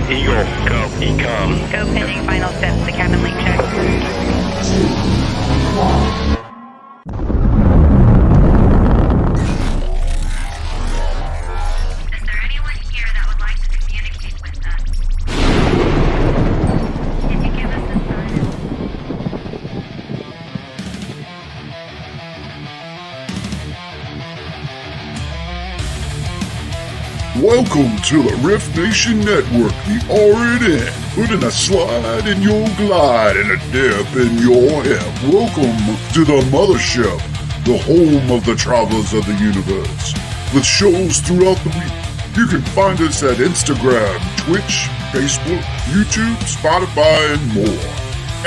Eagle, go, ecom. Go pending final steps to cabin link check. Is there anyone here that would like to communicate with us? Can you give us a sign? Welcome to the Rift Nation Network, the RNN, putting a slide in your glide and a dip in your hip. Welcome to the mothership, the home of the travelers of the universe. With shows throughout the week, you can find us at Instagram, Twitch, Facebook, YouTube, Spotify, and more.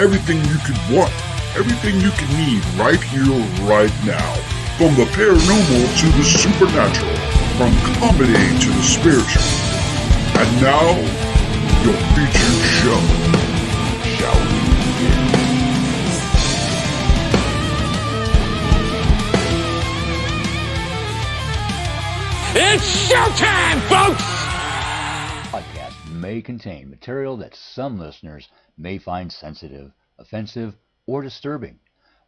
Everything you could want, everything you can need right here, right now. From the paranormal to the supernatural. From comedy to the spiritual. And now, your featured show. Shall we begin? It's showtime, folks! Podcast may contain material that some listeners may find sensitive, offensive, or disturbing.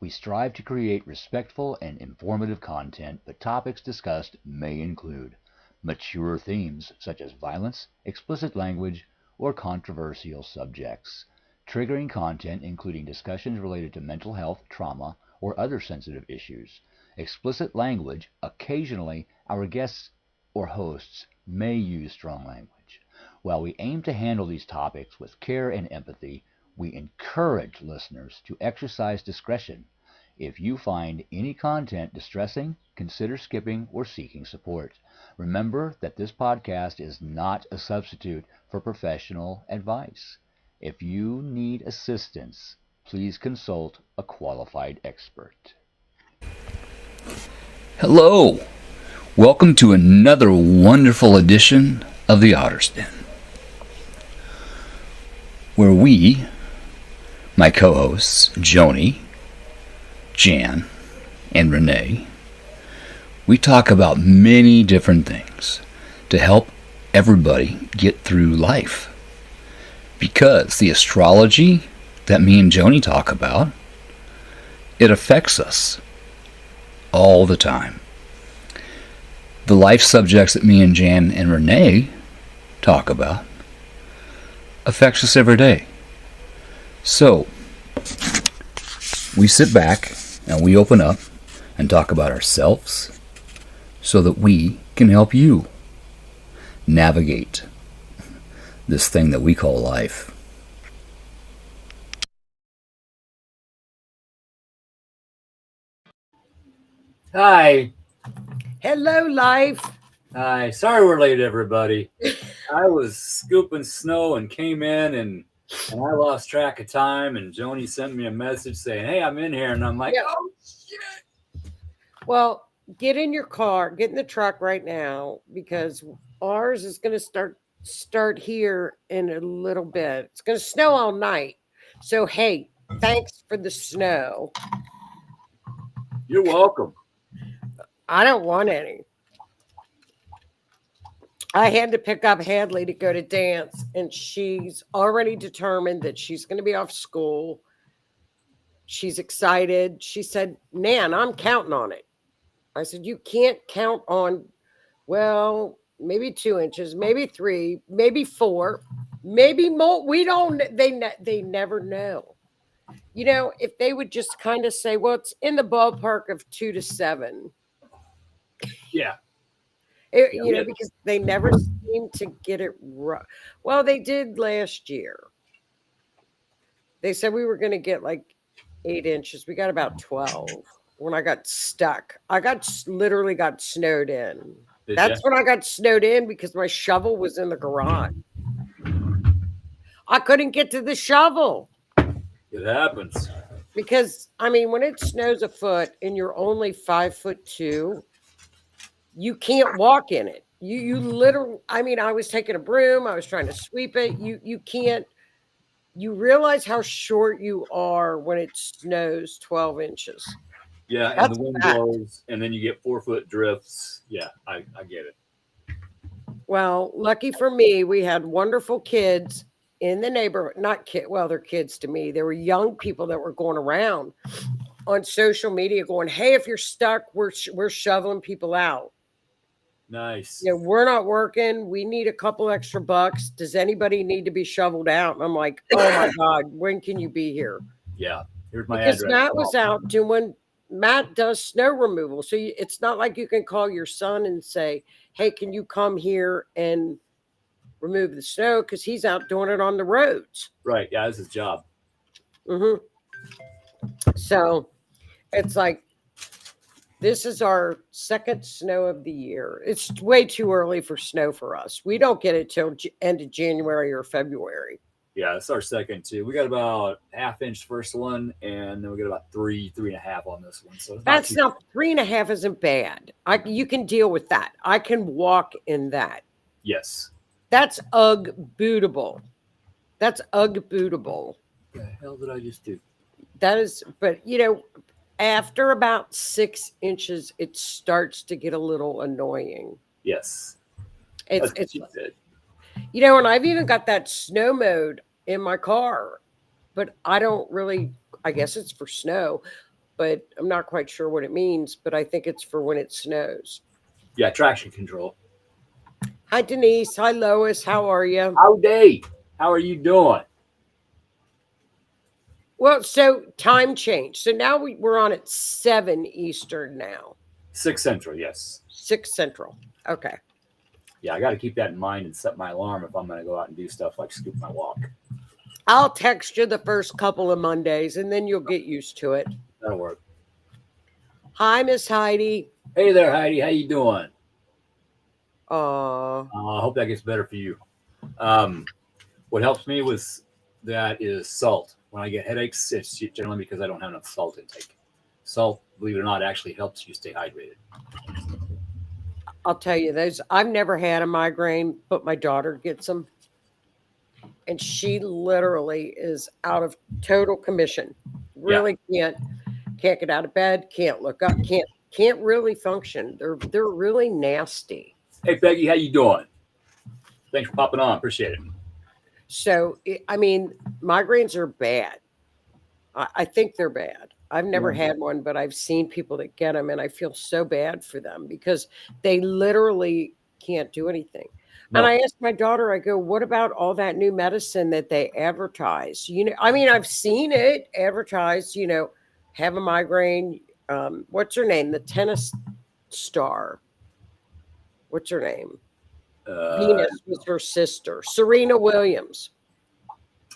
We strive to create respectful and informative content, but topics discussed may include mature themes such as violence, explicit language, or controversial subjects, triggering content including discussions related to mental health, trauma, or other sensitive issues, explicit language. Occasionally, our guests or hosts may use strong language. While we aim to handle these topics with care and empathy, we encourage listeners to exercise discretion. If you find any content distressing, consider skipping or seeking support. Remember that this podcast is not a substitute for professional advice. If you need assistance, please consult a qualified expert. Hello! Welcome to another wonderful edition of the Otters Den, where we, my co-hosts, Joni, Jan, and Renee, we talk about many different things to help everybody get through life. Because the astrology that me and Joni talk about, it affects us all the time. The life subjects that me and Jan and Renee talk about affects us every day. So, we sit back and we open up and talk about ourselves so that we can help you navigate this thing that we call life. Hi. Hello, life. Hi. Sorry we're late, everybody. I was scooping snow and came in and I lost track of time, and Joni sent me a message saying, hey, I'm in here. And I'm like, oh, shit. Well, get in your car, get in the truck right now, because ours is going to start here in a little bit. It's going to snow all night. So, hey, thanks for the snow. You're welcome. I don't want any. I had to pick up Hadley to go to dance, and she's already determined that she's going to be off school. She's excited. She said, Nan, I'm counting on it. I said, you can't count on, well, maybe 2 inches, maybe 3, maybe 4, maybe more. We don't, they never know. You know, if they would just kind of say, well, it's in the ballpark of 2 to 7. Yeah. You know, because they never seem to get it right. Well, they did last year. They said we were going to get like 8 inches. We got about 12 when I got stuck. I literally got snowed in. That's when I got snowed in because my shovel was in the garage. I couldn't get to the shovel. It happens. Because, I mean, when it snows a foot and you're only 5'2", you can't walk in it. You literally, I mean, I was taking a broom. I was trying to sweep it. You can't, you realize how short you are when it snows 12 inches. Yeah, and the wind blows, and then you get 4-foot drifts. Yeah, I get it. Well, lucky for me, we had wonderful kids in the neighborhood. Not kid, well, they're kids to me. They were young people that were going around on social media going, "Hey, if you're stuck, we're shoveling people out. Nice. You know, we're not working. We need a couple extra bucks. Does anybody need to be shoveled out?" And I'm like, "Oh my God, when can you be here?" Yeah. Here's my Because address. Matt was out doing. Matt does snow removal, so it's not like you can call your son and say, "Hey, can you come here and remove the snow?" Because he's out doing it on the roads. Right. Yeah, that's his job. Hmm. So it's like, this is our second snow of the year. It's way too early for snow for us. We don't get it till end of January or February. Yeah, it's our second too. We got about half-inch first one, and then we got about 3.5 on this one. So it's That's not not 3.5 isn't bad. You can deal with that. I can walk in that. yes. That's Ugg bootable. That's Ugg bootable. What the hell did I just do? That is, but after about 6 inches, it starts to get a little annoying. Yes. It's That's what she said. and I've even got that snow mode in my car, but I don't really, I guess it's for snow, but I'm not quite sure what it means, but I think it's for when it snows. Yeah, traction control. Hi, Denise. Hi, Lois. How are you? Howdy. How are you doing? Well, so time change. So now we're on at 7 Eastern now. 6 Central, yes. 6 Central. Okay. Yeah, I got to keep that in mind and set my alarm if I'm going to go out and do stuff like scoop my walk. I'll text you the first couple of Mondays, and then you'll get used to it. That'll work. Hi, Miss Heidi. Hey there, Heidi. How you doing? Uh, I hope that gets better for you. What helps me with that is salt. When I get headaches, it's generally because I don't have enough salt intake. Salt, believe it or not, actually helps you stay hydrated. I'll tell you, I've never had a migraine, but my daughter gets them. And she literally is out of total commission. Really can't get out of bed, can't look up, can't really function. They're really nasty. Hey, Peggy, how you doing? Thanks for popping on. Appreciate it. So, I mean, migraines are bad. I think they're bad. I've never had one, but I've seen people that get them, and I feel so bad for them because they literally can't do anything. No. And I asked my daughter, I go, "What about all that new medicine that they advertise?" I mean, I've seen it advertised, have a migraine. What's her name? The tennis star. What's her name? Venus was her sister, Serena Williams.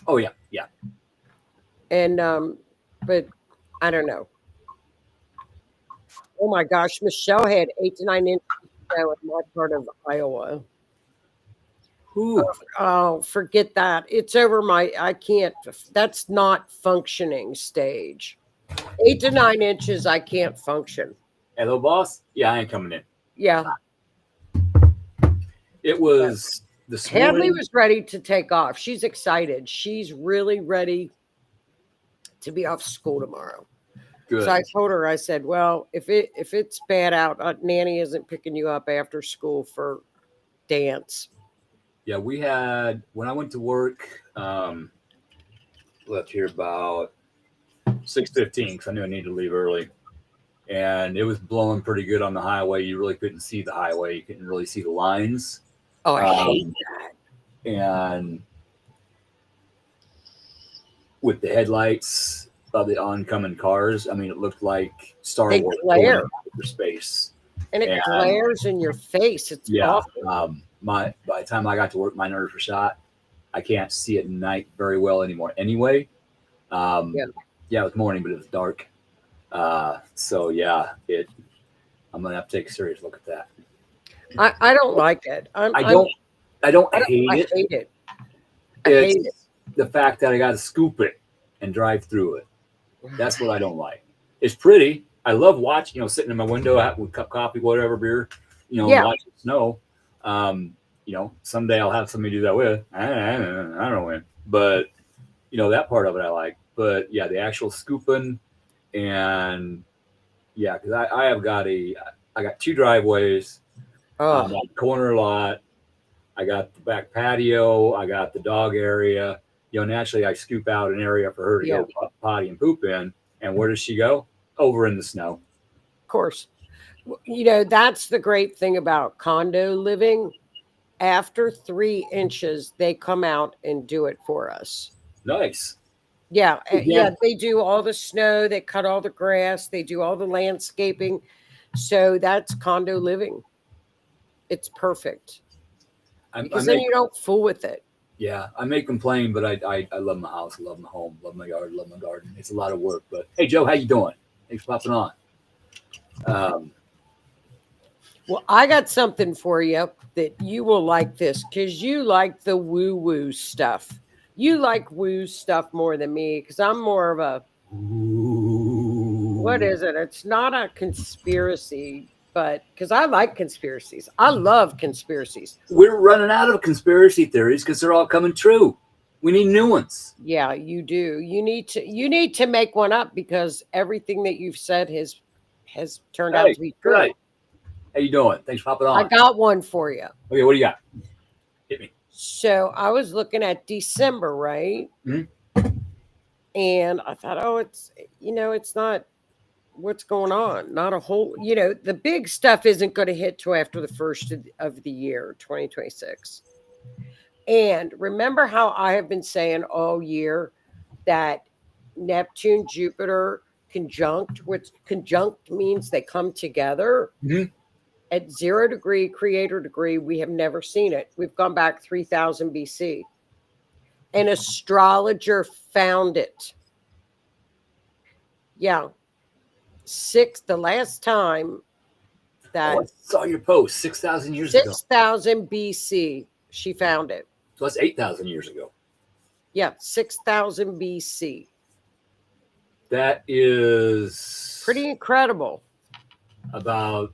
Oh, yeah. Yeah. And, but I don't know. Oh my gosh, Michelle had 8 to 9 inches of snow in my part of Iowa. Ooh. Oh, forget that. It's over I can't, that's not functioning stage. 8 to 9 inches, I can't function. Hello, boss. Yeah, I ain't coming in. Yeah. It was this Hadley morning. was ready to take off. She's excited. She's really ready to be off school tomorrow. Good. So I told her, I said, well, if it's bad out, Nanny isn't picking you up after school for dance. Yeah, we had, when I went to work, left here about 6:15 because I knew I needed to leave early. And it was blowing pretty good on the highway. You really couldn't see the highway. You couldn't really see the lines. Oh, I hate that. And with the headlights of the oncoming cars, I mean, it looked like Star They Wars glare. for space. And it glares in your face. It's awful. By the time I got to work, my nerves were shot. I can't see at night very well anymore. Anyway, it was morning, but it was dark. So yeah, I'm gonna have to take a serious look at that. I don't like it. I hate it. It's the fact that I got to scoop it and drive through it. That's what I don't like. It's pretty. I love watching, sitting in my window with a cup of coffee, whatever, beer, watching snow. Someday I'll have somebody to do that with. I don't know when, but that part of it I like. But yeah, the actual scooping and because I got 2 driveways, corner lot, I got the back patio. I got the dog area. Naturally, I scoop out an area for her to go potty and poop in. And where does she go? Over in the snow. Of course. That's the great thing about condo living. After 3 inches, they come out and do it for us. Nice. Yeah. Yeah. They do all the snow. They cut all the grass. They do all the landscaping. So that's condo living. It's perfect. Because then you don't fool with it. Yeah, I may complain, but I love my house, love my home, love my yard, love my garden. It's a lot of work, but hey, Joe, how you doing? Thanks for popping on. Well, I got something for you that you will like this because you like the woo-woo stuff. You like woo stuff more than me because I'm more of a, what is it? It's not a conspiracy, but because I like conspiracies. I love conspiracies. We're running out of conspiracy theories because they're all coming true. We need new ones. Yeah, you do. You need to make one up because everything that you've said has turned out to be true. Right. How you doing? Thanks for popping on. I got one for you. Okay, what do you got? Hit me. So I was looking at December, right? Mm-hmm. And I thought, oh, it's not what's going on. Not a whole, the big stuff isn't going to hit till after the first of the year, 2026. And remember how I have been saying all year that Neptune, Jupiter conjunct, which conjunct means they come together. Mm-hmm. At 0 degree, creator degree, we have never seen it. We've gone back 3000 BC. An astrologer found it. Yeah. The last time that... I saw your post 6,000 years ago. 6,000 BC, she found it. So that's 8,000 years ago. Yeah, 6,000 BC. That is... pretty incredible. About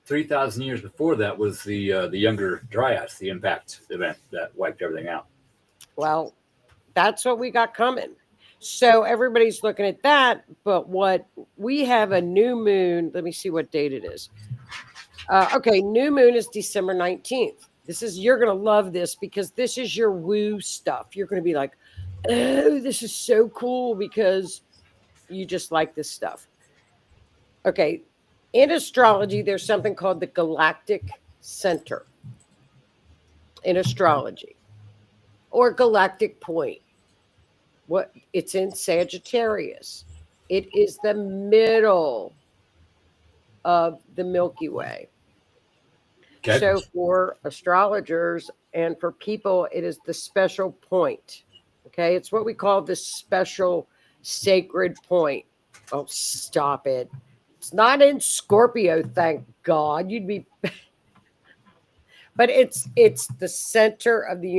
3,000 years before that was the younger dry ice, the impact event that wiped everything out. Well, that's what we got coming. So everybody's looking at that, but what we have a new moon. Let me see what date it is. Okay, new moon is December 19th. You're going to love this because this is your woo stuff. You're going to be like, oh, this is so cool because you just like this stuff. Okay. In astrology, there's something called the galactic center in astrology or galactic point. It's in Sagittarius. It is the middle of the Milky Way. Okay. So for astrologers and for people, it is the special point. Okay. It's what we call the special sacred point. Oh, stop it. It's not in Scorpio, thank God. You'd be... But it's the center of the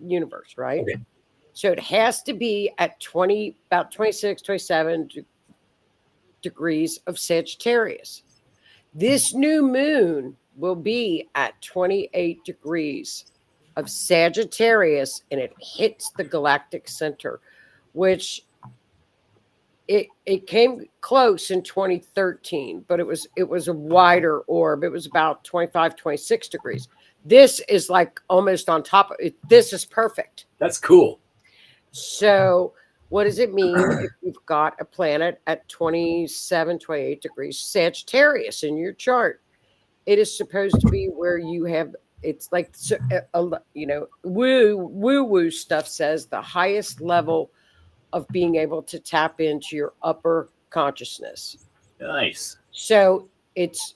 universe, right? Okay. So it has to be at about 26, 27 degrees of Sagittarius. This new moon will be at 28 degrees of Sagittarius, and it hits the galactic center, which it came close in 2013, but it was a wider orb. It was about 25, 26 degrees. This is like almost on top of it. This is perfect. That's cool. So what does it mean if you've got a planet at 27, 28 degrees Sagittarius in your chart? It is supposed to be where you have, it's like, woo stuff says the highest level of being able to tap into your upper consciousness. Nice. So it's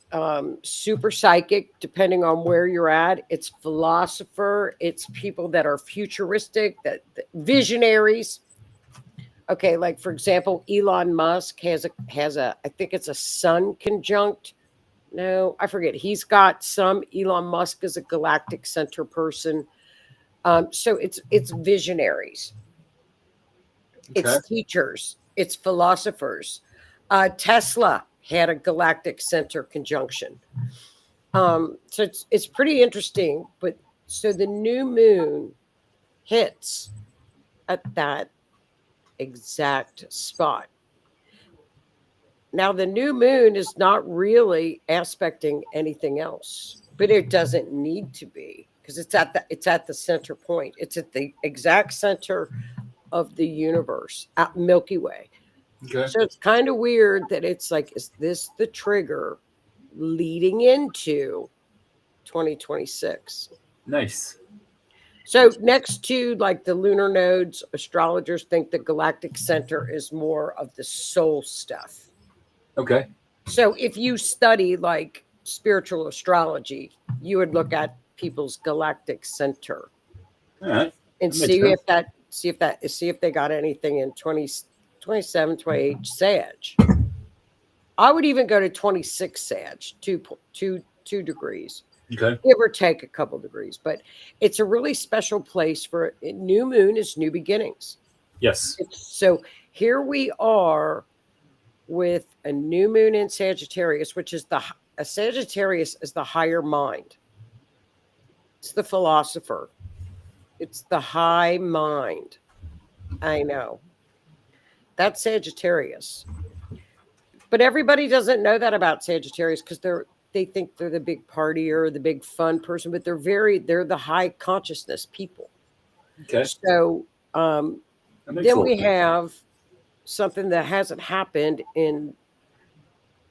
super psychic, depending on where you're at. It's philosopher. It's people that are futuristic, that visionaries. Okay, like for example, Elon Musk has a I think it's a sun conjunct. No, I forget. He's got some. Elon Musk is a galactic center person. So it's visionaries. Okay. It's teachers. It's philosophers. Tesla had a galactic center conjunction. So it's pretty interesting. But so the new moon hits at that exact spot. Now the new moon is not really aspecting anything else. but it doesn't need to be because it's at the center point. It's at the exact center of the universe, at Milky Way. Okay. So it's kind of weird that it's like, is this the trigger leading into 2026? Nice. So next to like the lunar nodes, astrologers think the galactic center is more of the soul stuff. Okay. So if you study like spiritual astrology, you would look at people's galactic center All right. and That makes see if they got anything in 27, 28 Sag. I would even go to 26 Sag, 2 degrees. Okay. Give or take a couple degrees, but it's a really special place for new moon is new beginnings. Yes. So here we are with a new moon in Sagittarius, which is a Sagittarius is the higher mind. It's the philosopher. It's the high mind. I know. That's Sagittarius. But everybody doesn't know that about Sagittarius because they think they're the big partier, the big fun person, but they're the high consciousness people. Okay. So That makes then a we little sense. have something that hasn't happened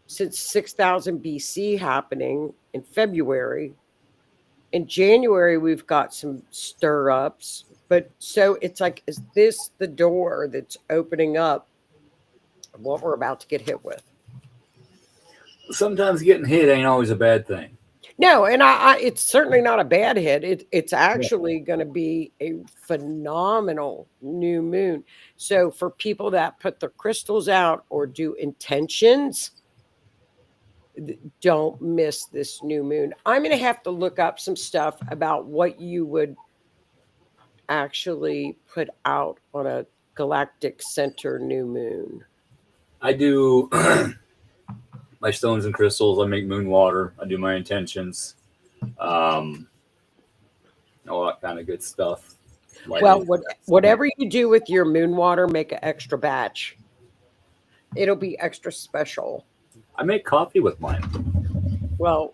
since 6000 BC happening in February. In January, we've got some stir ups, but so it's like, is this the door that's opening up what we're about to get hit with? Sometimes getting hit ain't always a bad thing. No, and I it's certainly not a bad hit. It's actually going to be a phenomenal new moon. So for people that put their crystals out or do intentions, don't miss this new moon. I'm going to have to look up some stuff about what you would actually put out on a galactic center new moon. I do my stones and crystals. I make moon water. I do my intentions. All that kind of good stuff. Well, whatever you do with your moon water, make an extra batch. It'll be extra special. I make coffee with mine. Well,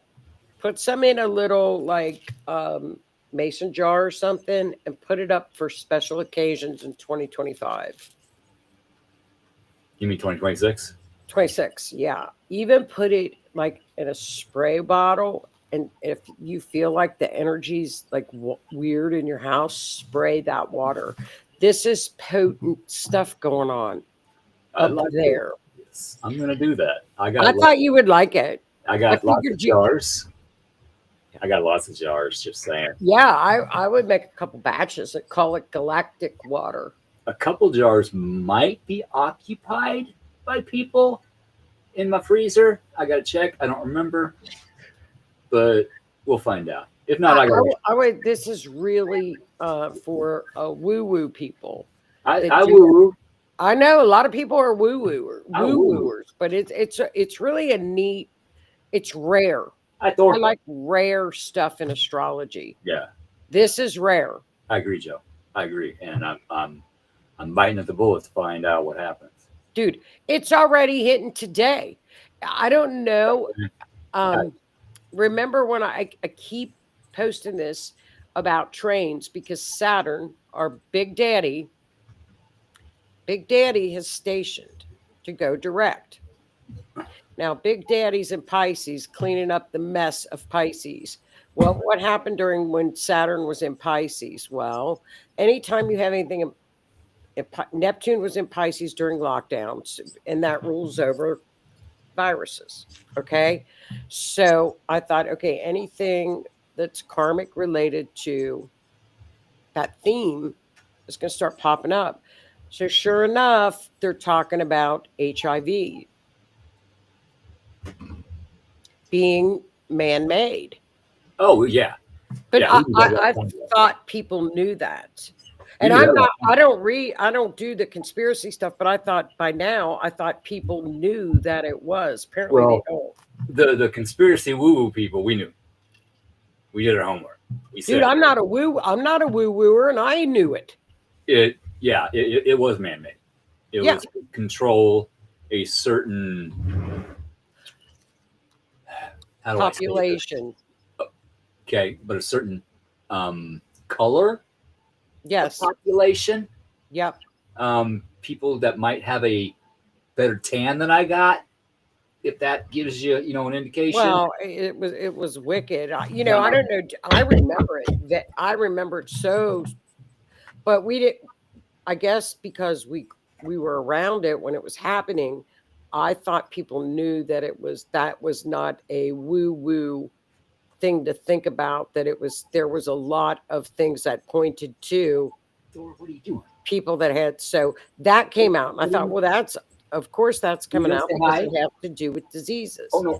put some in a little like mason jar or something and put it up for special occasions in 2025. You mean 2026? 26, yeah. Even put it like in a spray bottle. And if you feel like the energy's like weird in your house, spray that water. This is potent stuff going on up there. Yes, I'm gonna do that. I thought you would like it. I got lots of figured jars. I got lots of jars. Just saying. Yeah, I would make a couple batches and call it galactic water. A couple jars might be occupied by people in my freezer. I gotta check. I don't remember, but we'll find out. If not, I would. This is really for woo-woo people. I woo. I know a lot of people are woo-wooers, but it's really a neat. It's rare. I like rare stuff in astrology. Yeah, this is rare. I agree, Joe. I agree, and I'm biting at the bullet to find out what happens. Dude, it's already hitting today. I don't know. Remember when I keep posting this about trains because Saturn, our Big Daddy has stationed to go direct. Now, Big Daddy's in Pisces, cleaning up the mess of Pisces. Well, what happened when Saturn was in Pisces? Well, anytime you have anything, Neptune was in Pisces during lockdowns, and that rules over viruses. Okay. So I thought, okay, anything that's karmic related to that theme is going to start popping up. So sure enough, they're talking about HIV being man-made. Oh yeah. But yeah, I thought people knew that. And I don't do the conspiracy stuff, but I thought people knew that it was. Apparently they don't. The conspiracy woo-woo people, we knew. We did our homework. Dude, I'm not a woo-wooer, and I knew it. It was man-made. It was to control a certain population. okay, but a certain color Yes. population, Yep. people that might have a better tan than I got, if that gives you, an indication. Well, it was wicked. I don't know. I remember it. That I remember it so, but we did. I guess because we were around it when it was happening. I thought people knew that that was not a woo woo thing to think about. That there was a lot of things that pointed to What are you doing? people that had. So that came out, and I thought, well, of course that's coming out because it has to do with diseases. Oh no,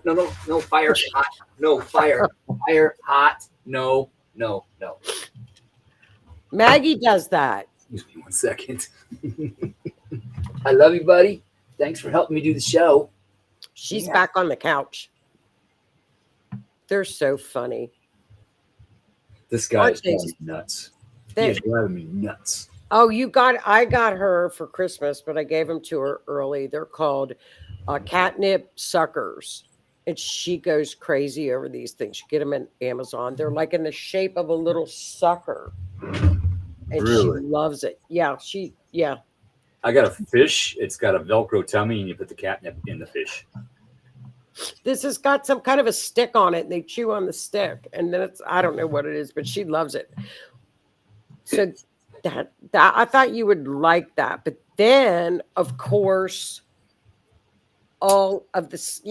fire, hot, no fire, fire, hot, no. Maggie does that. Excuse me 1 second. I love you, buddy. Thanks for helping me do the show. She's back on the couch. They're so funny. This guy is driving me nuts. He is driving me nuts. Oh, I got her for Christmas, but I gave them to her early. They're called catnip suckers. And she goes crazy over these things. You get them in Amazon. They're like in the shape of a little sucker. And Really? she loves it. Yeah, I got a fish. It's got a Velcro tummy, and you put the catnip in the fish. This has got some kind of a stick on it, and they chew on the stick. And then I don't know what it is, but she loves it. So that I thought you would like that. But then, of course, all of this,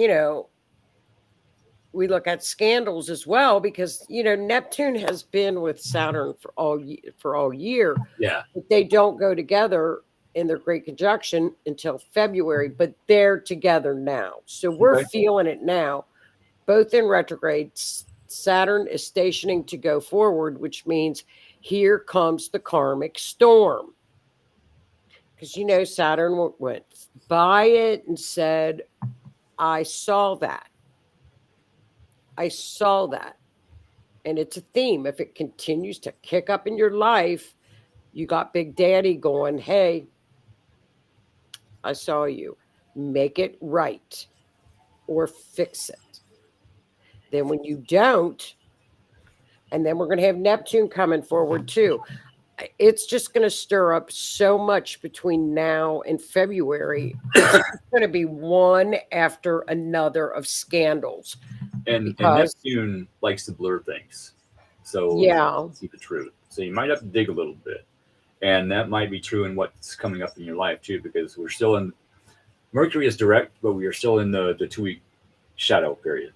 we look at scandals as well because, Neptune has been with Saturn for all year. Yeah. But they don't go together in their great conjunction until February, but they're together now. So we're feeling it now, both in retrograde. Saturn is stationing to go forward, which means here comes the karmic storm. Because, Saturn went by it and said, I saw that. And it's a theme. If it continues to kick up in your life, you got Big Daddy going, hey, I saw you. Make it right or fix it. Then when you don't, and then we're going to have Neptune coming forward too. It's just going to stir up so much between now and February. It's going to be one after another of scandals. And Neptune likes to blur things. So see the truth. So you might have to dig a little bit. And that might be true in what's coming up in your life too, because we're still in Mercury is direct, but we are still in the 2-week shadow period.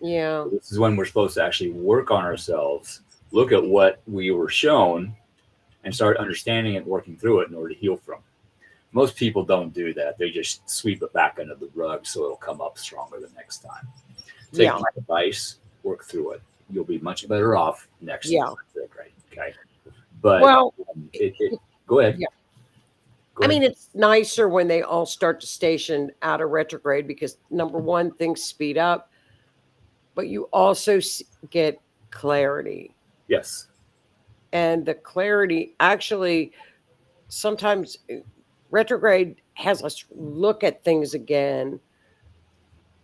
This is when we're supposed to actually work on ourselves, look at what we were shown, and start understanding it, working through it in order to heal from. Most people don't do that. They just sweep it back under the rug so it'll come up stronger the next time. Take my advice, work through it. You'll be much better off next time. Okay. But go ahead. Yeah. I mean, it's nicer when they all start to station out of retrograde because, number one, things speed up, but you also get clarity. Yes. And the clarity actually, sometimes retrograde has us look at things again,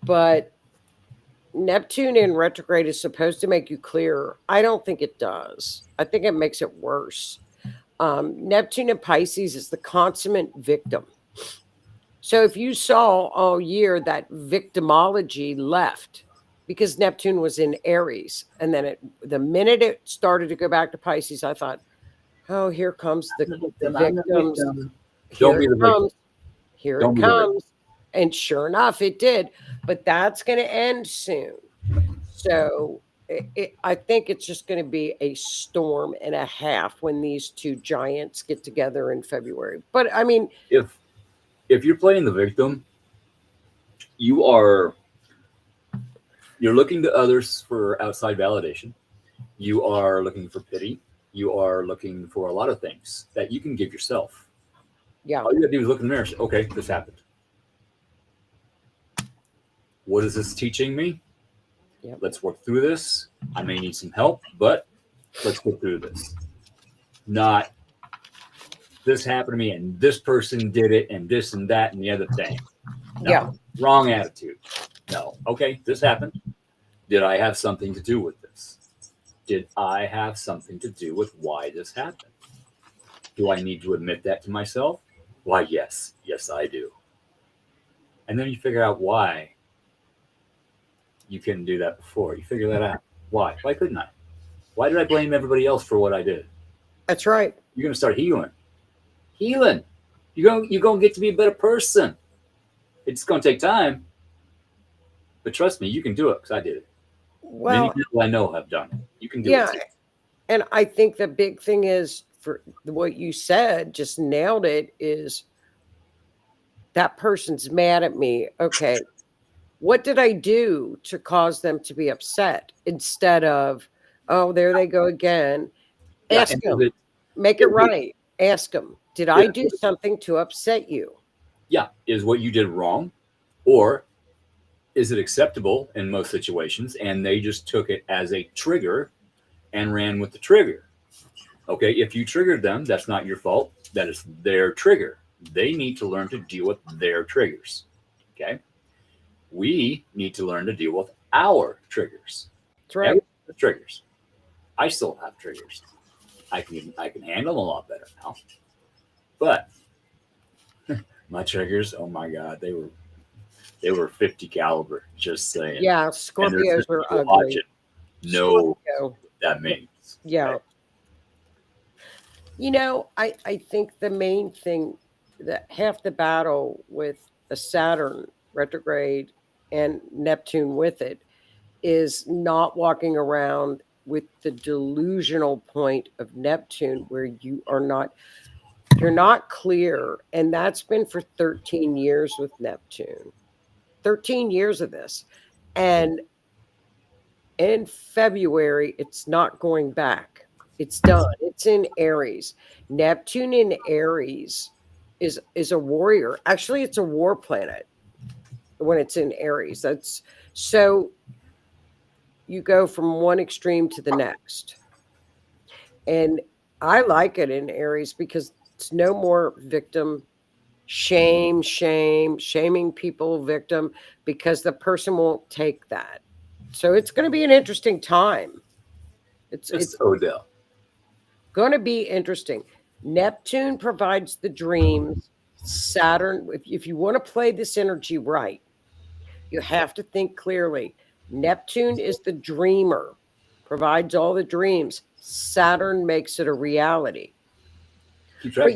but Neptune in retrograde is supposed to make you clearer. I don't think it does. I think it makes it worse. Neptune in Pisces is the consummate victim. So if you saw all year that victimology left because Neptune was in Aries, and then the minute it started to go back to Pisces, I thought, oh, here comes the victims. Don't be the victim. Here it comes. And sure enough, it did. But that's going to end soon. So I think it's just going to be a storm and a half when these two giants get together in February. But I mean, if you're playing the victim, you're looking to others for outside validation. You are looking for pity. You are looking for a lot of things that you can give yourself. Yeah. All you got to do is look in the mirror and say, okay, this happened. What is this teaching me? Yep. Let's work through this. I may need some help, but let's go through this. Not this happened to me and this person did it and this and that and the other thing. No, wrong attitude. No. Okay, this happened. Did I have something to do with this? Did I have something to do with why this happened? Do I need to admit that to myself? Why, yes. Yes, I do. And then you figure out why you couldn't do that before. You figure that out. Why? Why couldn't I? Why did I blame everybody else for what I did? That's right. You're going to start healing. Healing. You're going to get to be a better person. It's going to take time. But trust me, you can do it because I did it. Well, Many people I know have done it. You can do yeah. it too. And I think the big thing is, for what you said, just nailed it, is that person's mad at me. Okay, what did I do to cause them to be upset? Instead of, oh, there they go again. Yeah, Ask and them. Make it right. Ask them. Did I do something to upset you? Yeah. Is what you did wrong? Or is it acceptable in most situations? And they just took it as a trigger and ran with the trigger. Okay, if you triggered them, that's not your fault. That is their trigger. They need to learn to deal with their triggers. Okay, we need to learn to deal with our triggers. That's right. Everyone has triggers. I still have triggers. I can handle them a lot better now. But my triggers, oh my God, they were 50 caliber. Just saying. Yeah, And Scorpios there's are people ugly. watching. No, Scorpio. that means. Yeah. Okay? You know, I think the main thing, that half the battle with a Saturn retrograde and Neptune with it is not walking around with the delusional point of Neptune, where you're not clear. And that's been for 13 years with Neptune. 13 years of this. And in February, it's not going back. It's done. It's in Aries. Neptune in Aries is a warrior. Actually, it's a war planet when it's in Aries. That's so you go from one extreme to the next. And I like it in Aries because it's no more victim shaming people victim, because the person won't take that. So it's going to be an interesting time. It's Odell. going to be interesting. Neptune provides the dreams. Saturn, if you want to play this energy right, you have to think clearly. Neptune is the dreamer, provides all the dreams. Saturn makes it a reality. But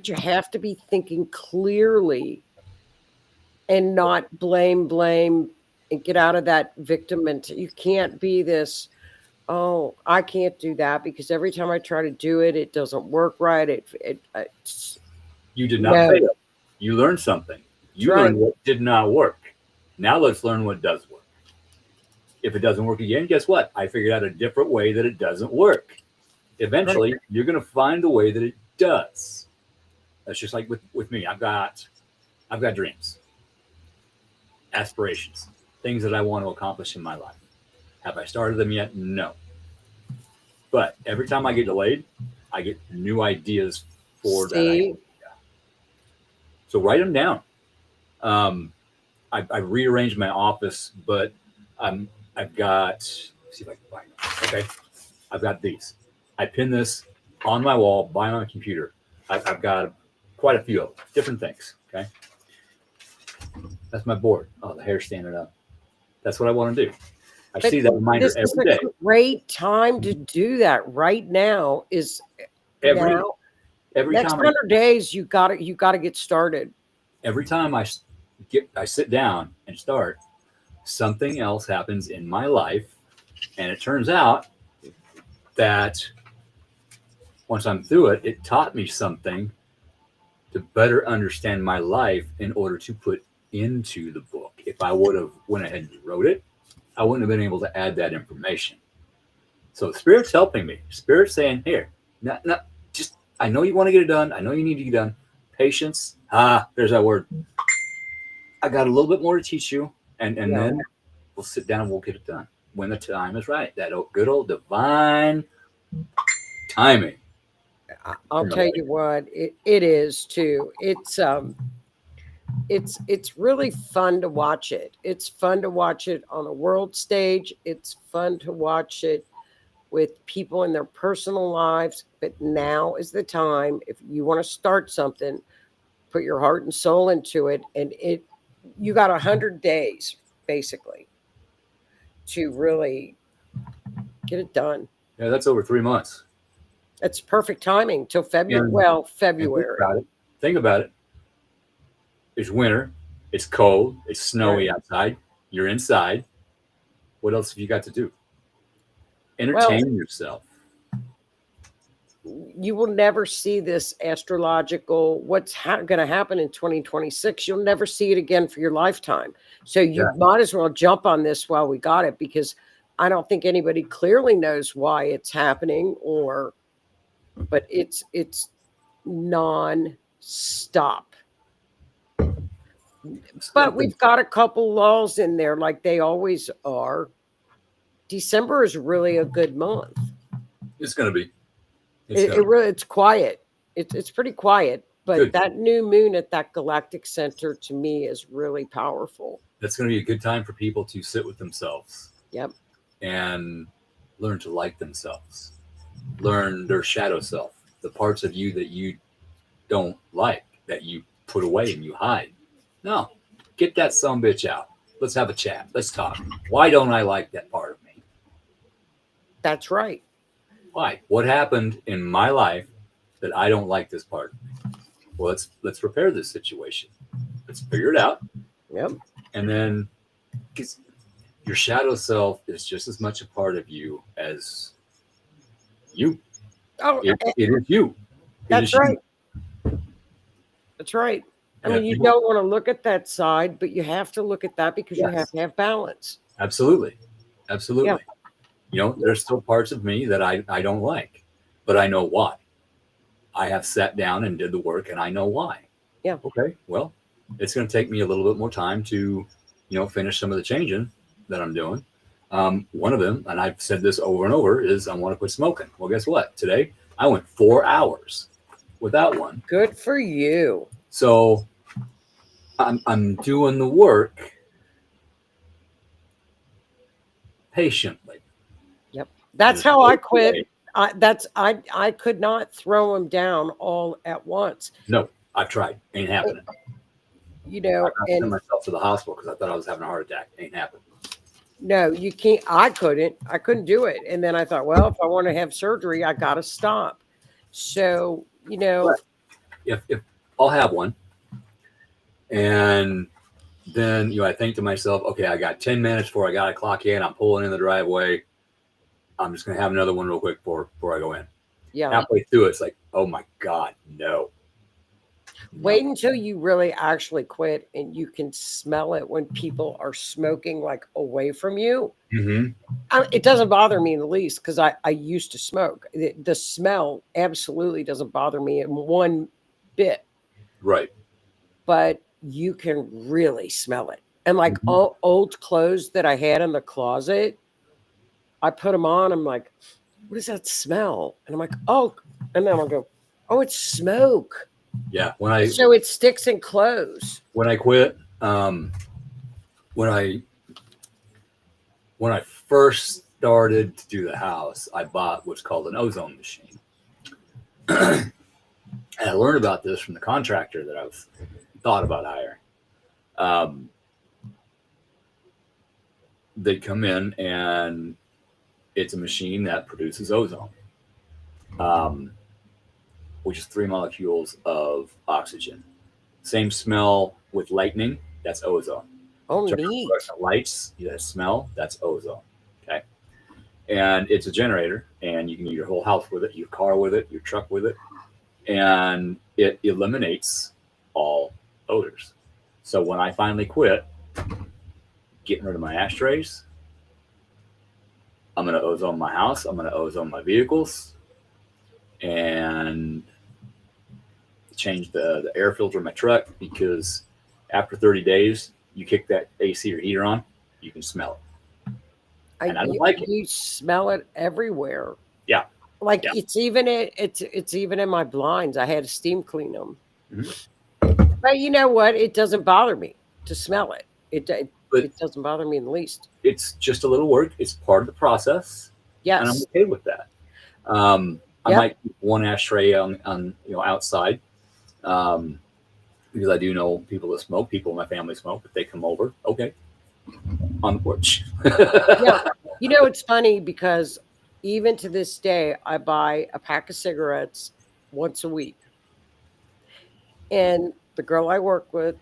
you have to be thinking clearly and not blame, and get out of that victim mentality. You can't be this, oh, I can't do that because every time I try to do it, it doesn't work right. You did not fail. You learned something. You learned what did not work. Now let's learn what does work. If it doesn't work again, guess what? I figured out a different way that it doesn't work. Eventually, you're going to find the way that it does. That's just like with me. I've got dreams, aspirations, things that I want to accomplish in my life. Have I started them yet? No. But every time I get delayed, I get new ideas for that idea. So write them down. I've rearranged my office, but I've got, let's see if I can find them. Okay. I've got these. I pin this on my wall by my computer. I've got quite a few of them, different things. Okay. That's my board. Oh, the hair's standing up. That's what I want to do. I see that reminder every day. Great time to do that right now is every next time 100 days. You got to get started. Every time I sit down and start, something else happens in my life, and it turns out that once I'm through it, it taught me something to better understand my life in order to put into the book. If I would have went ahead and wrote it, I wouldn't have been able to add that information. So Spirit's helping me. Spirit's saying, here, just, I know you want to get it done. I know you need to get it done. Patience. There's that word. I got a little bit more to teach you. And then we'll sit down and we'll get it done when the time is right. That good old divine timing. I'll tell you what, it is too. It's really fun to watch it. It's fun to watch it on a world stage. It's fun to watch it with people in their personal lives. But now is the time. If you want to start something, put your heart and soul into it. And you got 100 days basically to really get it done. Yeah, that's over 3 months. It's perfect timing till February. And- Well, And February. think about it. It's winter. It's cold. It's snowy outside. You're inside. What else have you got to do? Entertain yourself. You will never see this astrological, what's going to happen in 2026. You'll never see it again for your lifetime. So you might as well jump on this while we got it, because I don't think anybody clearly knows why it's happening, but it's non-stop. But we've got a couple lulls in there like they always are. December is really a good month. It's going to be. It's quiet. It's pretty quiet, but Good. that new moon at that galactic center to me is really powerful. That's going to be a good time for people to sit with themselves. Yep. And learn to like themselves. Learn their shadow self, the parts of you that you don't like, that you put away and you hide. No, get that sumbitch out. Let's have a chat. Let's talk. Why don't I like that part of me? That's right. Why? What happened in my life that I don't like this part? Well, let's repair this situation. Let's figure it out. Yep. And then, because your shadow self is just as much a part of you as you. Oh, it is you. That's right. That's right. I mean, you don't want to look at that side, but you have to look at that because you have to have balance. Absolutely. Absolutely. Yeah. You know, there's still parts of me that I don't like, but I know why. I have sat down and did the work and I know why. Yeah. Okay. Well, it's going to take me a little bit more time to, finish some of the changing that I'm doing. One of them, and I've said this over and over, is I want to quit smoking. Well, guess what? Today I went 4 hours without one. Good for you. So I'm doing the work patiently. Yep. That's how I quit. I could not throw them down all at once. No, I've tried. Ain't happening. I sent myself to the hospital because I thought I was having a heart attack. Ain't happening. No, you can't. I couldn't do it. And then I thought, well, if I want to have surgery, I got to stop. So, if I'll have one, and then, I think to myself, okay, I got 10 minutes before I got to clock in. I'm pulling in the driveway. I'm just going to have another one real quick before I go in. Yeah. Halfway through, it's like, oh my God, no. Wait until you really actually quit and you can smell it when people are smoking like away from you. Mm-hmm. It doesn't bother me in the least because I used to smoke. The smell absolutely doesn't bother me in one bit. Right. But you can really smell it. And like all old clothes that I had in the closet, I put them on. I'm like, what does that smell? And I'm like, oh, and then I'll go, oh, it's smoke. Yeah. So it sticks in clothes. When I quit, when I first started to do the house, I bought what's called an ozone machine. And I learned about this from the contractor that I've thought about hiring. They come in and it's a machine that produces ozone, which is 3 molecules of oxygen. Same smell with lightning, that's ozone. Oh, neat. Lights, that smell, that's ozone. Okay. And it's a generator, and you can use your whole house with it, your car with it, your truck with it, and it eliminates all odors. So when I finally quit getting rid of my ashtrays, I'm going to ozone my house, I'm going to ozone my vehicles, and change the air filter in my truck, because after 30 days, you kick that AC or heater on, you can smell it. And I don't like it. You smell it everywhere. Yeah. Like it's even in my blinds. I had to steam clean them. Mm-hmm. But you know what? It doesn't bother me to smell it. It doesn't bother me in the least. It's just a little work. It's part of the process. Yes. and I'm okay with that. I might keep one ashtray on outside, because I do know people that smoke. People in my family smoke. If they come over, okay, on the porch. Yeah. It's funny because even to this day, I buy a pack of cigarettes once a week. And the girl I work with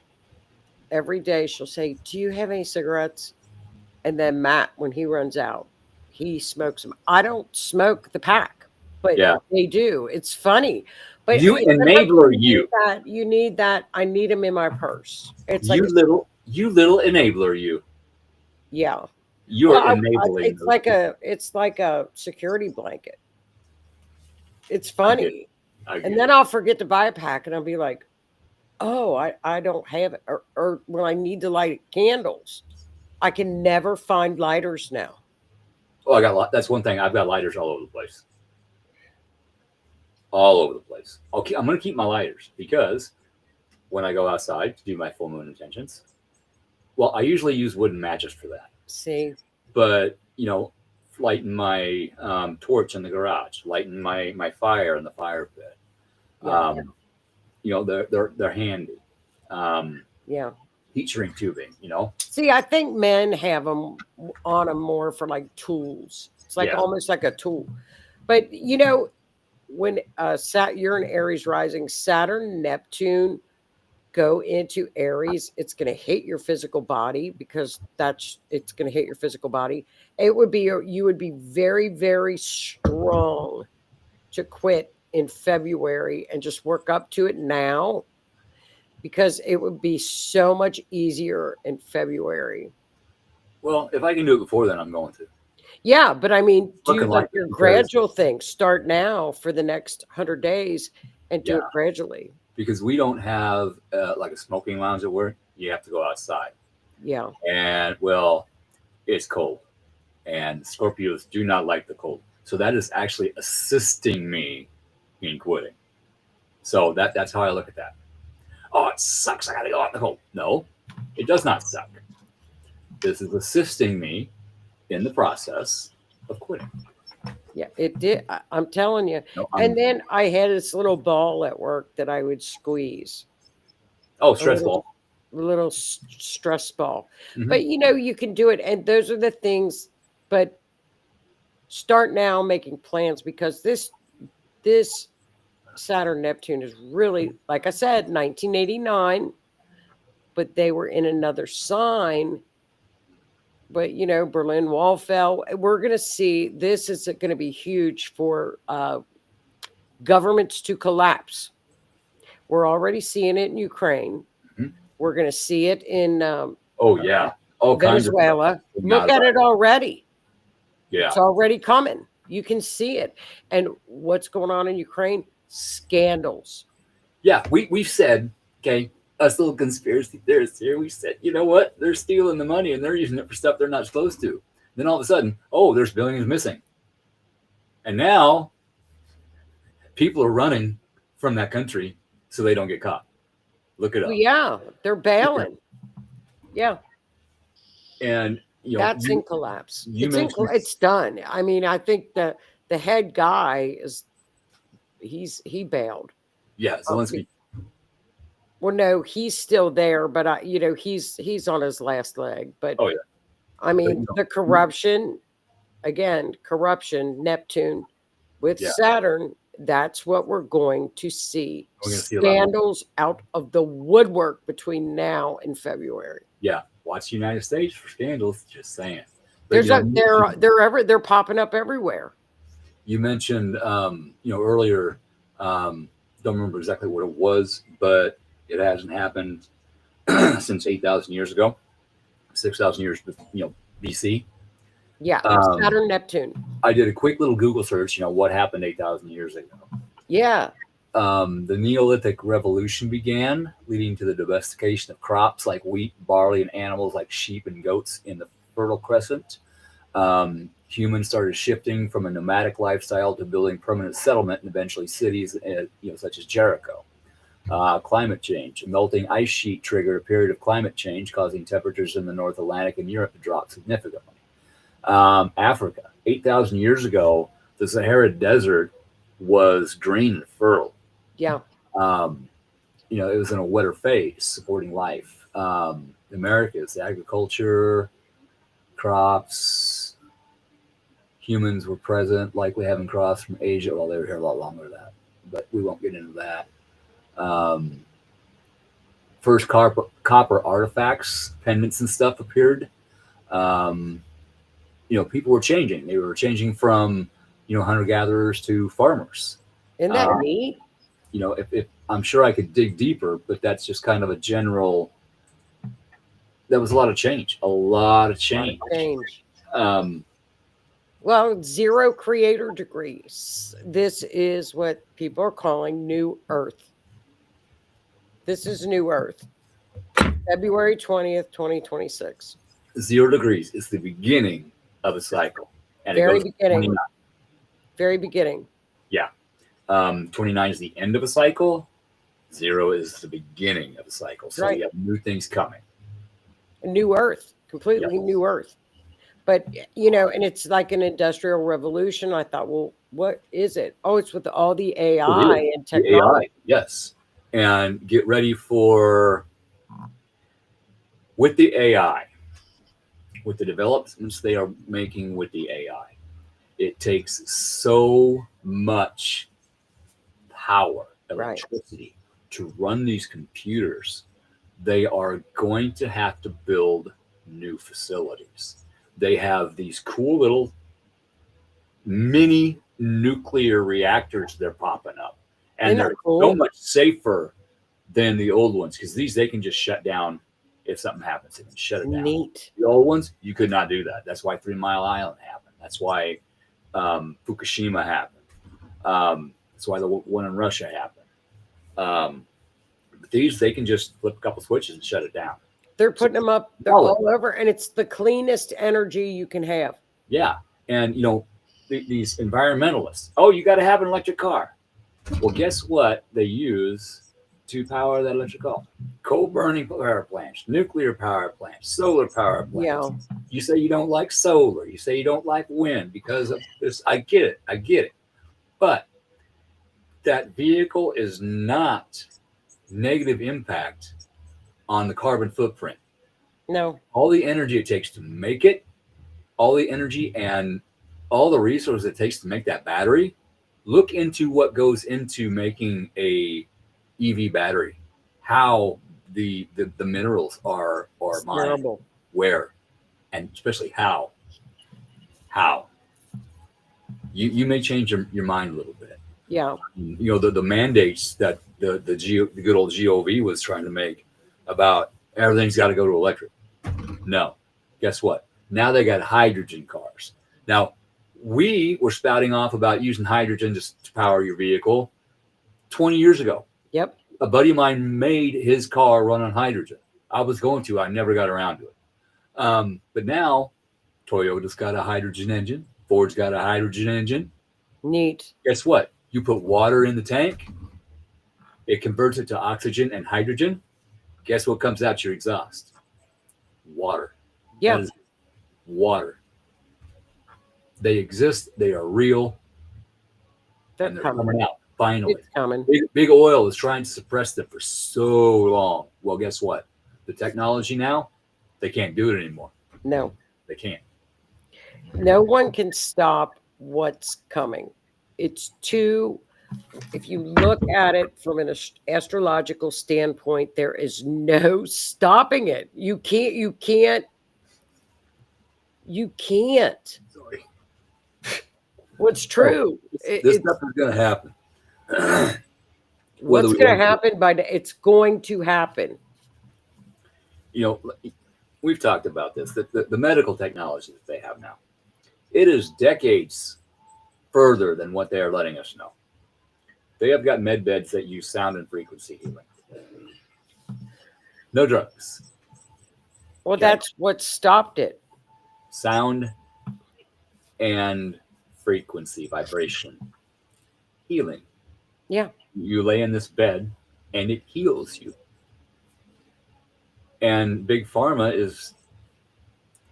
every day, she'll say, "Do you have any cigarettes?" And then Matt, when he runs out, he smokes them. I don't smoke the pack, but Yeah. they do. It's funny. But You sometimes enabler, you you. need that. You need that. I need them in my purse. It's like, You little enabler, you. yeah. You're Well, enabling. it's like a security blanket. It's I get funny. it. I get And it. then I'll forget to buy a pack and I'll be like, oh, I don't have it. Or when I need to light candles, I can never find lighters now. Oh, I got that's one thing. I've got lighters all over the place. All over the place. Okay, I'm going to keep my lighters because when I go outside to do my full moon intentions, well, I usually use wooden matches for that. See? But lighting my torch in the garage, lighting my fire in the fire pit. Yeah. They're handy. Yeah. Heat shrink tubing. See, I think men have them on them more for like tools. It's like almost like a tool. But when you're in Aries rising, Saturn, Neptune go into Aries, it's going to hit your physical body because it's going to hit your physical body. You would be very, very strong to quit in February and just work up to it now, because it would be so much easier in February. Well, if I can do it before then, I'm going to. Yeah, but I mean, do Looking like like your it, because- gradual thing. Start now for the next 100 days and do it gradually. Because we don't have like a smoking lounge at work. You have to go outside. Yeah. And well, it's cold. And Scorpios do not like the cold. So that is actually assisting me in quitting. So that's how I look at that. Oh, it sucks. I got to go out in the cold. No, it does not suck. This is assisting me in the process of quitting. Yeah, it did. I'm telling you. No, And then I had this little ball at work that I would squeeze. Oh, stress ball. Little stress ball. Mhm. But you can do it. And those are the things. But start now making plans, because this Saturn Neptune is really, like I said, 1989, but they were in another sign. But Berlin Wall fell. We're going to see, this is going to be huge for governments to collapse. We're already seeing it in Ukraine. Mhm. We're going to see it in all kinds of Venezuela. Look at it already. Yeah. It's already coming. You can see it. And what's going on in Ukraine? Scandals. Yeah, we've said, okay, us little conspiracy theorists here, we said, you know what? They're stealing the money and they're using it for stuff they're not supposed to. Then all of a sudden, there's billions missing. And now people are running from that country so they don't get caught. Look it up. Well, yeah, they're bailing. Yeah. And that's in collapse. It's done. I mean, I think the head guy he bailed. Yeah, Zelensky. Well, no, he's still there, but he's on his last leg. But I mean, the corruption, Neptune with Saturn. That's what we're going to see. Scandals out of the woodwork between now and February. Yeah, watch the United States for scandals. Just saying. They're popping up everywhere. You mentioned, earlier. Don't remember exactly what it was, but it hasn't happened since 8,000 years ago, 6,000 years, BC. Yeah, Saturn, Neptune. I did a quick little Google search. What happened 8,000 years ago? Yeah. The Neolithic Revolution began, leading to the domestication of crops like wheat, barley, and animals like sheep and goats in the Fertile Crescent. Humans started shifting from a nomadic lifestyle to building permanent settlement and eventually cities, such as Jericho. Climate change. A melting ice sheet triggered a period of climate change, causing temperatures in the North Atlantic and Europe to drop significantly. Africa, 8,000 years ago, the Sahara Desert was green and fertile. Yeah. You know, it was in a wetter phase, supporting life. Americas, agriculture, crops, humans were present, likely having crossed from Asia. Well, they were here a lot longer than that, but we won't get into that. First copper artifacts, pendants, and stuff appeared. Um, you know, people were changing. They were changing from, you know, hunter gatherers to farmers. Isn't that neat? You know, if I'm sure I could dig deeper, but that's just kind of a general. That was a lot of change. A lot of change. Well, 0 creator degrees. This is what people are calling New Earth. This is New Earth. February 20th, 2026. 0 degrees is the beginning of a cycle. And Very it goes beginning. 29. Very beginning. Yeah. 29 is the end of a cycle. 0 is the beginning of a cycle. So Right. you have new things coming. A new Earth. Completely Yeah. new Earth. But, you know, and it's like an industrial revolution. I thought, well, what is it? Oh, it's with all the AI and The technology. AI, yes. And get ready for, with the AI, with the developments they are making with the AI, it takes so much power, Right. electricity to run these computers. They are going to have to build new facilities. They have these cool little mini nuclear reactors they're popping up, and Isn't that they're cool? so much safer than the old ones because these they can just shut down if something happens. They can shut it down. Neat. The old ones you could not do that. That's why 3 Mile Island happened. That's why Fukushima happened. That's why the one in Russia happened. But these they can just flip a couple switches and shut it down. They're putting them up. They're all over, and it's the cleanest energy you can have. Yeah, and you know these environmentalists. Oh, you got to have an electric car. Well, guess what they use to power that electric car? Coal burning power plants, nuclear power plants, solar power plants. Yeah. You say you don't like solar. You say you don't like wind because of this. I get it. I get it. But that vehicle is not negative impact on the carbon footprint. No. All the energy it takes to make it, all the energy and all the resources it takes to make that battery. Look into what goes into making a EV battery. How the minerals are mined, Terrible. where, and especially how. How. You may change your mind a little bit. Yeah. You know the mandates that the good old GOV was trying to make about everything's got to go to electric. No, guess what? Now they got hydrogen cars. Now we were spouting off about using hydrogen to power your vehicle 20 years ago. Yep. A buddy of mine made his car run on hydrogen. I was going to, I never got around to it. But now Toyota's got a hydrogen engine. Ford's got a hydrogen engine. Neat. Guess what? You put water in the tank, it converts it to oxygen and hydrogen. Guess what comes out your exhaust? Water. Yeah. That is water. They exist. They are real. They're And they're coming. coming out finally. It's coming. Big oil is trying to suppress them for so long. Well, guess what? The technology now, they can't do it anymore. No. They can't. No one can stop what's coming. It's too, if you look at it from an astrological standpoint, there is no stopping it. You can't. Sorry. What's true? This stuff is going to happen. What's going to happen it's going to happen. You know, we've talked about this, the medical technology that they have now. It is decades further than what they are letting us know. They have got med beds that use sound and frequency healing. No drugs. Well, okay. That's what stopped it. Sound and frequency, vibration, healing. Yeah. You lay in this bed and it heals you. And Big Pharma is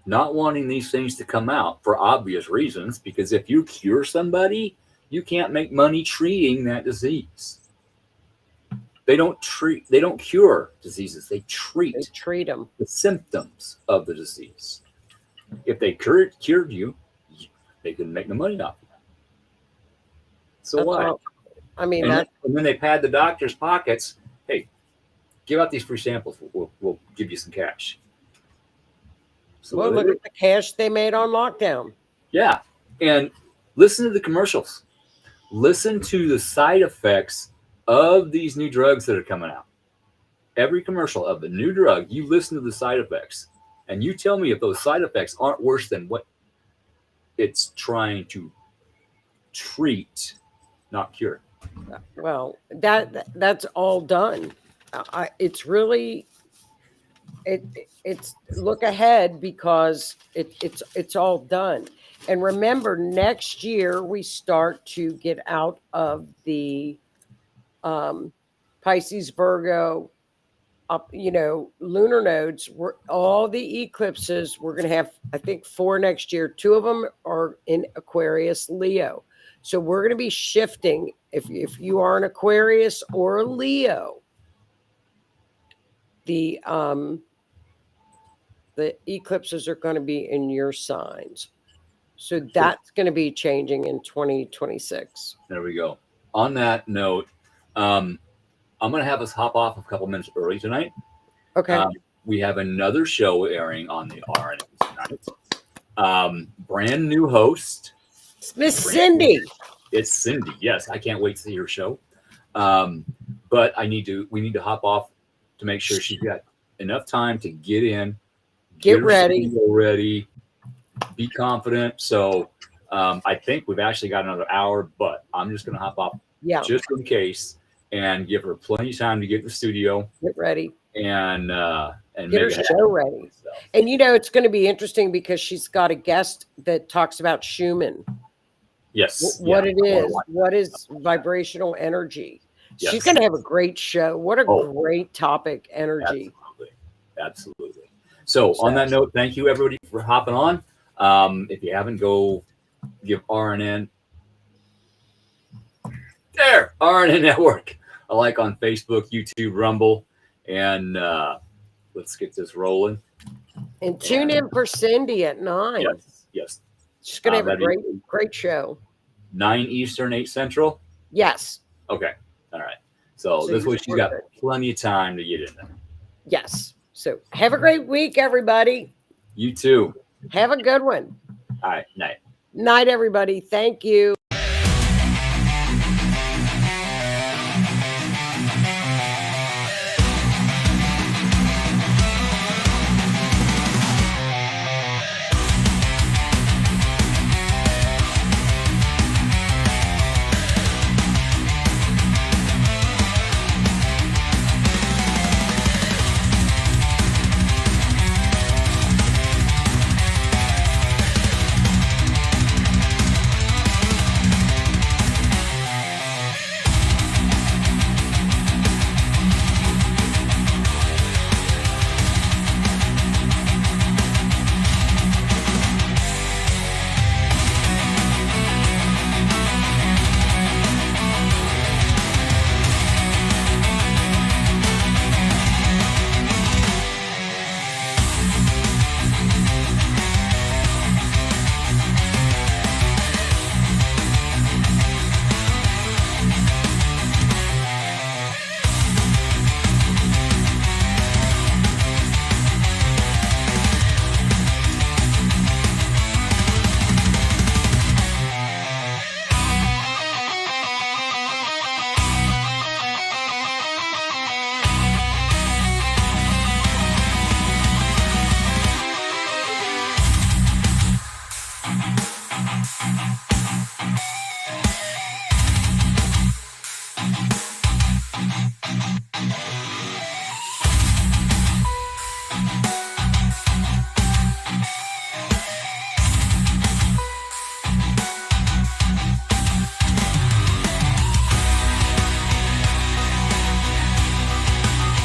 not wanting these things to come out for obvious reasons, because if you cure somebody, you can't make money treating that disease. They don't cure diseases. They treat them. the symptoms of the disease. If they cured you, they couldn't make no money off you. So why? I mean, and then they pad the doctor's pockets. Hey, give out these free samples. We'll give you some cash. So well, look at the cash they made on lockdown. Yeah. And listen to the commercials. Listen to the side effects of these new drugs that are coming out. Every commercial of the new drug, you listen to the side effects, and you tell me if those side effects aren't worse than what it's trying to treat, not cure. Well, that's all done. It's really it's look ahead, because it's all done. And remember, next year we start to get out of the Pisces, Virgo, up, lunar nodes. All the eclipses, we're going to have, I think, 4 next year. 2 of them are in Aquarius, Leo. So we're going to be shifting. If you are an Aquarius or a Leo, the eclipses are going to be in your signs. So that's going to be changing in 2026. There we go. On that note, I'm going to have us hop off a couple minutes early tonight. Okay. We have another show airing on the RNN tonight. Brand new host. Miss Cindy. It's Cindy. Yes, I can't wait to see her show. But we need to hop off to make sure she's got enough time to get in, get ready, be confident. So I think we've actually got another hour, but I'm just going to hop off just in case and give her plenty of time to get in the studio, get ready, and get her show ready. So. And it's going to be interesting because she's got a guest that talks about Schumann. Yes. What it is, what is vibrational energy. Yes. She's going to have a great show. What a great topic, energy. Absolutely. So on that note, thank you everybody for hopping on. If you haven't, go give RNN Network a like on Facebook, YouTube, Rumble, and let's get this rolling. And tune in for Cindy at 9. Yes. She's going to have a great show. 9 Eastern, 8 Central? Yes. Okay. All right. So this way she's got plenty of time to get in there. Yes. So have a great week, everybody. You too. Have a good one. All right. Night. Night, everybody. Thank you.